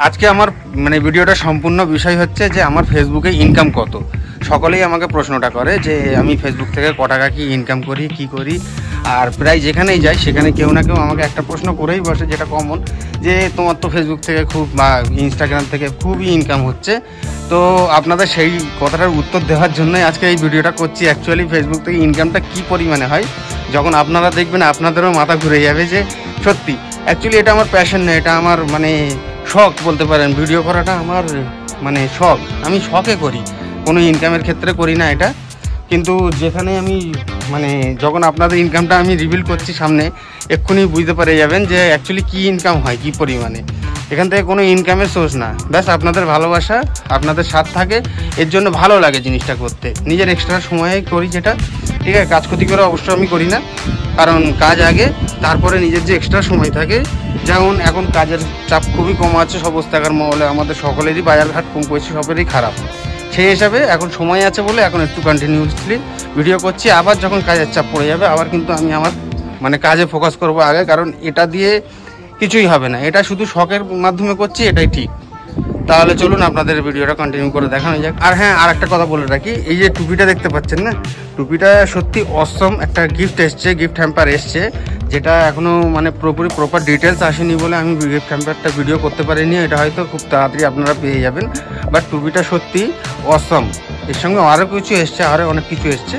আজকে আমার মানে ভিডিওটা সম্পূর্ণ বিষয় হচ্ছে যে আমার ফেসবুকে ইনকাম কত। সকলেই আমাকে প্রশ্নটা করে যে আমি ফেসবুক থেকে ক টাকা কি ইনকাম করি, কি করি। আর প্রায় যেখানেই যাই সেখানে কেউ না কেউ আমাকে একটা প্রশ্ন করেই বসে, যেটা কমন, যে তোমার তো ফেসবুক থেকে খুব বা ইনস্টাগ্রাম থেকে খুবই ইনকাম হচ্ছে। তো আপনাদের সেই কথাটার উত্তর দেওয়ার জন্যই আজকে এই ভিডিওটা করছি। অ্যাকচুয়ালি ফেসবুক থেকে ইনকামটা কী পরিমাণে হয়, যখন আপনারা দেখবেন আপনাদেরও মাথা ঘুরে যাবে যে সত্যি। অ্যাকচুয়ালি এটা আমার প্যাশন না, এটা আমার মানে শখ বলতে পারেন। ভিডিও করাটা আমার মানে শখ, আমি শখে করি, কোনো ইনকামের ক্ষেত্রে করি না এটা। কিন্তু যেখানে আমি মানে যখন আপনাদের ইনকামটা আমি রিভিল করছি সামনে, এক্ষুনি বুঝতে পেরে যাবেন যে অ্যাকচুয়ালি কী ইনকাম হয়, কী পরিমাণে। এখান থেকে কোনো ইনকামের সোর্স না, ব্যাস আপনাদের ভালোবাসা, আপনাদের সাথ থাকে, এর জন্য ভালো লাগে জিনিসটা করতে। নিজের এক্সট্রা সময়ে করি যেটা, ঠিক আছে। কাজ ক্ষতি করে অবশ্য আমি করি না, কারণ কাজ আগে, তারপরে নিজের যে এক্সট্রা সময় থাকে। যেমন এখন কাজের চাপ খুবই কম আছে সমস্ত মহলে, আমাদের সকলেরই বাজারঘাট কম পয়সা সবেরই খারাপ। সেই হিসাবে এখন সময় আছে বলে এখন একটু কন্টিনিউসলি ভিডিও করছি। আবার যখন কাজের চাপ পড়ে যাবে আবার কিন্তু আমি আমার মানে কাজে ফোকাস করব আগে, কারণ এটা দিয়ে কিছুই হবে না, এটা শুধু শখের মাধ্যমে করছি, এটাই ঠিক। তাহলে চলুন আপনাদের ভিডিওটা কন্টিনিউ করে দেখানো যাক। আর হ্যাঁ, আর একটা কথা বলে রাখি, এই যে টুপিটা দেখতে পাচ্ছেন না, টুপিটা সত্যি অসম একটা গিফট এসছে, গিফট হ্যাম্পার এসছে, যেটা এখনও মানে পুরোপুরি প্রপার ডিটেলস আসেনি বলে আমি গিফট হ্যাম্পারটা ভিডিও করতে পারিনি। এটা হয়তো খুব তাড়াতাড়ি আপনারা পেয়ে যাবেন। বাট টুপিটা সত্যি অসম। এর সঙ্গে আরও কিছু এসছে, আরও অনেক কিছু এসছে,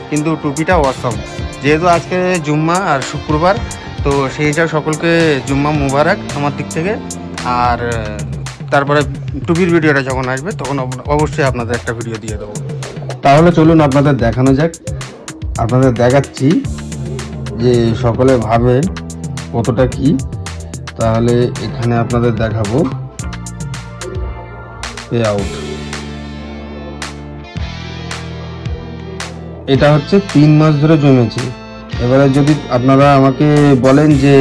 কিন্তু টুপিটা অসম। যেহেতু আজকে জুম্মা আর শুক্রবার, তো সেই হিসাবে সকলকে জুম্মা মুবারক আমার দিক থেকে। আর তারপরে টুপির ভিডিওটা যখন আসবে তখন অবশ্যই আপনাদের একটা ভিডিও দিয়ে দেবো। তাহলে চলুন আপনাদের দেখানো যাক। আপনাদের দেখাচ্ছি যে সকলে ভাবে কতটা কি। তাহলে এখানে আপনাদের দেখাবো পে আউট। এটা হচ্ছে 3 মাস ধরে জমেছে। এবারে যদি আপনারা আমাকে বলেন যে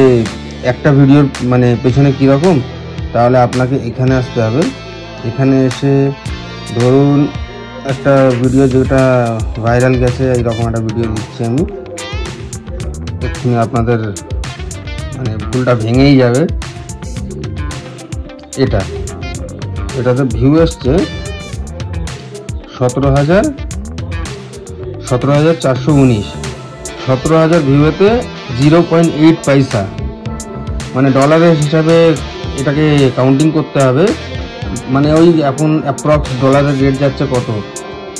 একটা ভিডিওর মানে পেছনে কীরকম, তাহলে আপনাকে এখানে আসতে হবে। এখানে এসে ধরুন একটা ভিডিও যেটা ভাইরাল গেছে, এইরকম একটা ভিডিও দিচ্ছি আমি, এক্ষুনি আপনাদের মানে ভুলটা ভেঙেই যাবে। এটাতে ভিউ এসছে 17,419, 17,000 ভিউতে 0.8 পয়সা, মানে ডলারের হিসাবে এটাকে কাউন্টিং করতে হবে। মানে ওই এখন অ্যাপ্রক্স ডলারের রেট যাচ্ছে কত,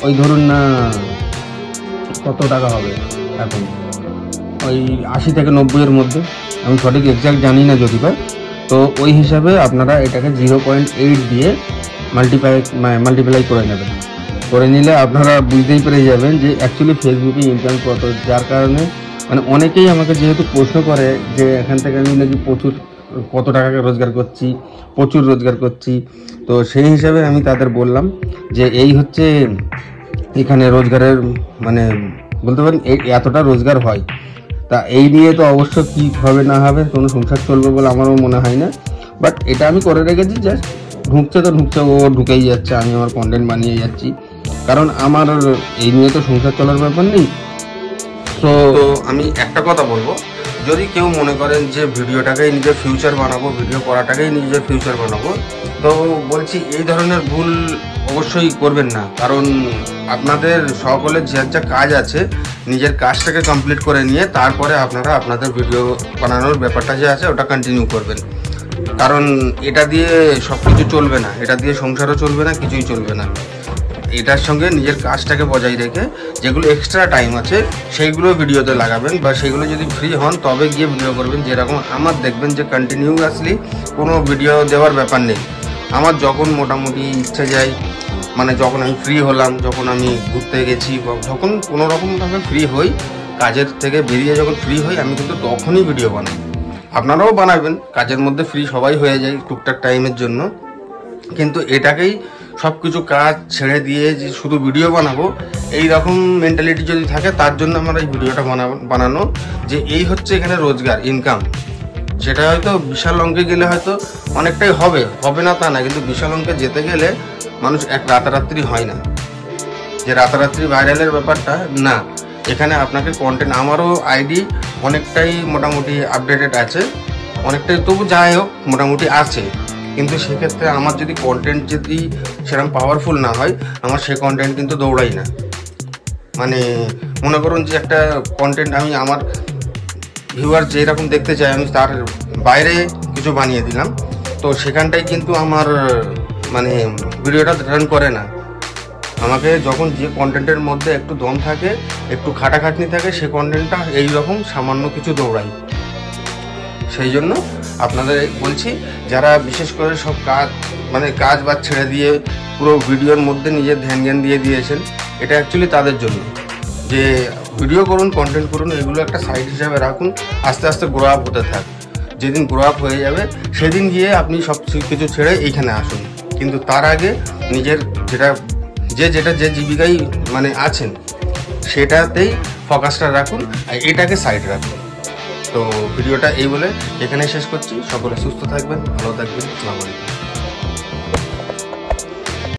ওই ধরুন না কত টাকা হবে এখন, ওই 80 থেকে 90-এর মধ্যে, আমি সঠিক এক্স্যাক্ট জানি না যদি বা। তো ওই হিসাবে আপনারা এটাকে 0.8 দিয়ে মাল্টিপ্লাই করে নেবেন। করে নিলে আপনারা বুঝতেই পেরে যাবেন যে অ্যাকচুয়ালি ফেসবুকে ইনকাম কত। যার কারণে মানে অনেকেই আমাকে যেহেতু প্রশ্ন করে যে এখান থেকে আমি নাকি কত টাকা রোজগার করছি, প্রচুর রোজগার করছি। তো সেই হিসাবে আমি তাদের বললাম যে এই হচ্ছে এখানে রোজগারের মানে বলতে পারেন এতটা রোজগার হয়। তা এই নিয়ে তো অবশ্য কী হবে না হবে, কোনো সংসার চলবে বলে আমারও মনে হয় না। বাট এটা আমি করে রেখেছি, জাস্ট ঢুকছে তো ঢুকছে, ও ঢুকেই যাচ্ছে, আমি আমার কন্টেন্ট বানিয়ে যাচ্ছি, কারণ আমার এই নিয়ে তো সংসার চলার ব্যাপার নেই। তো আমি একটা কথা বলবো, যদি কেউ মনে করেন যে ভিডিওটাকেই নিজের ফিউচার বানাবো, ভিডিও করাটাকেই নিজের ফিউচার বানাবো, তো বলছি এই ধরনের ভুল অবশ্যই করবেন না। কারণ আপনাদের সকলের যা কাজ আছে, নিজের কাজটাকে কমপ্লিট করে নিয়ে তারপরে আপনারা আপনাদের ভিডিও বানানোর ব্যাপারটা যে আছে ওটা কন্টিনিউ করবেন। কারণ এটা দিয়ে সব কিছু চলবে না, এটা দিয়ে সংসারও চলবে না, কিছুই চলবে না। এটার সঙ্গে নিজের কাজটাকে বজায় রেখে যেগুলো এক্সট্রা টাইম আছে সেইগুলো ভিডিওতে লাগাবেন, বা সেগুলো যদি ফ্রি হন তবে গিয়ে ভিডিও করবেন। যেরকম আমার দেখবেন যে কন্টিনিউয়াসলি কোনো ভিডিও দেওয়ার ব্যাপার নেই। আমার যখন মোটামুটি ইচ্ছে যায়, মানে যখন আমি ফ্রি হলাম, যখন আমি ঘুরতে গেছি, বা যখন কোনো রকমভাবে ফ্রি হই, কাজের থেকে বেরিয়ে যখন ফ্রি হই, আমি কিন্তু তখনই ভিডিও বানাই। আপনারাও বানাবেন, কাজের মধ্যে ফ্রি সবাই হয়ে যায় টুকটাক টাইমের জন্য। কিন্তু এটাকেই সব কিছু কাজ ছেড়ে দিয়ে যে শুধু ভিডিও বানাবো, এই রকম মেন্টালিটি যদি থাকে, তার জন্য আমার এই ভিডিওটা বানানো যে এই হচ্ছে এখানে রোজগার, ইনকাম। সেটা হয়তো বিশাল অঙ্কে গেলে হয়তো অনেকটাই হবে না তা না, কিন্তু বিশাল অঙ্কে যেতে গেলে মানুষ এক রাতারাত্রি হয় না, যে রাতারাত্রি ভাইরালের ব্যাপারটা না। এখানে আপনাকে কন্টেন্ট, আমারও আইডি অনেকটাই মোটামুটি আপডেটেড আছে, অনেকটাই, তবু যাই হোক মোটামুটি আছে। কিন্তু সেক্ষেত্রে আমার যদি কন্টেন্ট যদি সেরকম পাওয়ারফুল না হয়, আমার সে কন্টেন্ট কিন্তু দৌড়াই না। মানে মনে করুন যে একটা কন্টেন্ট আমি আমার ভিউয়ার যেরকম দেখতে চাই আমি তার বাইরে কিছু বানিয়ে দিলাম, তো সেখানটাই কিন্তু আমার মানে ভিডিওটা রান করে না। আমাকে যখন যে কন্টেন্টের মধ্যে একটু দম থাকে, একটু খাটাখাটনি থাকে, সে কন্টেন্টটা এইরকম সামান্য কিছু দৌড়াই। সেই জন্য আপনাদের বলছি, যারা বিশেষ করে সব কাজ বাজ ছেড়ে দিয়ে পুরো ভিডিওর মধ্যে নিজের ধ্যান জ্ঞান দিয়ে দিয়েছেন, এটা অ্যাকচুয়ালি তাদের জন্য। যে ভিডিও করুন, কন্টেন্ট করুন, এগুলো একটা সাইড হিসাবে রাখুন, আস্তে আস্তে গ্রো আপ হতে থাক। যেদিন গ্রো আপ হয়ে যাবে সেদিন গিয়ে আপনি সব কিছু ছেড়ে এইখানে আসুন। কিন্তু তার আগে নিজের যে জীবিকায় মানে আছেন সেটাতেই ফোকাসটা রাখুন, আর এটাকে সাইড রাখুন। তো ভিডিওটা এই বলে এখানে শেষ করছি। সকলে সুস্থ থাকবেন, ভালো থাকবেন। আসসালামু আলাইকুম।